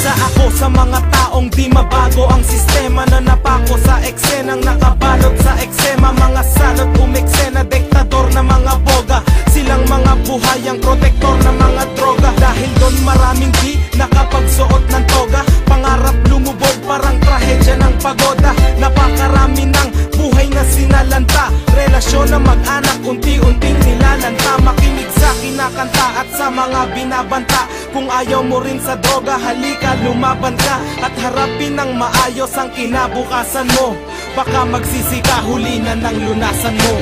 Isa ako sa mga taong di mabago ang sistema na napako sa eksenang nakabalot sa eksema. Mga salot umeksena, diktador na mga boga. Silang mga buhayang protektor na mga droga. Dahil doon maraming di nakapagsuot ng toga. Pangarap lumubog parang trahedya ng pagoda. Napakarami ng buhay na sinalanta. Relasyon na mag-anak unti-unting nilalanta. Makinig sa kinakanta at sa mga binabanta. Kung ayaw mo rin sa droga, halika lumaban ka. At harapin ng maayos ang kinabukasan mo. Baka magsisika, huli na ng lunasan mo.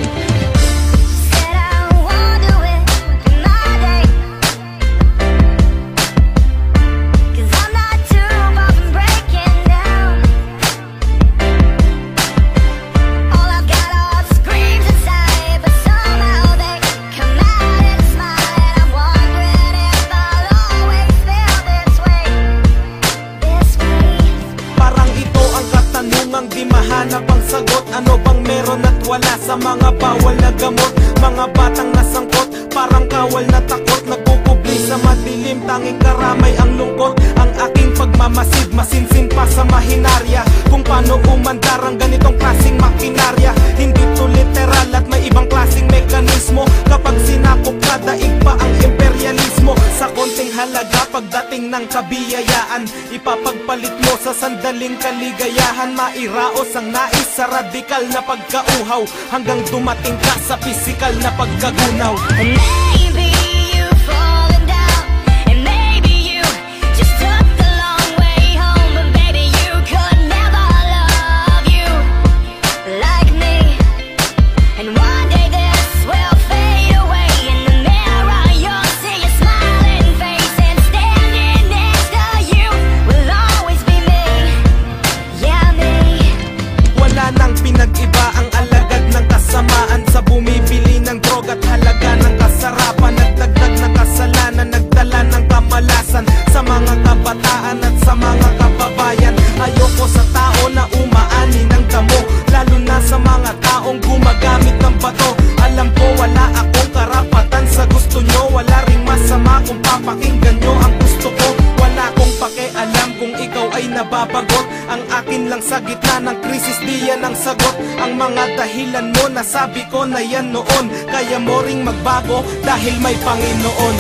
Di mahanap ang sagot, ano bang meron at wala sa mga bawal na gamot. Mga batang nasangkot, parang kawal na takot. Nagpupubli sa madilim, tanging karamay ang lungkot. Ang aking pagmamasid, masinsin pa sa mahinarya. Kung paano umandar ang ganitong klaseng makinarya. Hindi to literal at may ibang klaseng mekanismo. Kapag sinakop ka, daig pa ang imperialismo. Sa konting halaga, pagdating ng kabiyayaan, ipapagpalit mo sa sandaling kaligayahan. Mairaos ang nais sa radikal na pagkauhaw, hanggang dumating ka sa pisikal na pagkagunaw. Maybe you've fallen down, and maybe you just took the long way home. But baby, you could never love you like me. And one day this will fade away. In the mirror you'll see your smiling face, and standing next to you will always be me. Yeah, me. Wala nang pinag-iba ang alagad ng kasamaan sa bumibili ng droga at halaga ng kasarapan. Nagdagdag na kasalanan, nagdala ng kamalasan sa mga kabataan at sa mga kababayan. Ayoko sa tao na umaani ng damo, lalo na sa mga taong gumagamit ng bato. Alam ko wala akong karapatan sa gusto nyo. Wala ring masama kung papakinggan nyo ang gusto ko. Wala akong pakialam kung ikaw ay nababagot. Ang akin lang sa gitna ng krisis, di yan ang sagot. Ang mga dahilan mo, nasabi ko na yan noon. Kaya mo ring magbago dahil may Panginoon.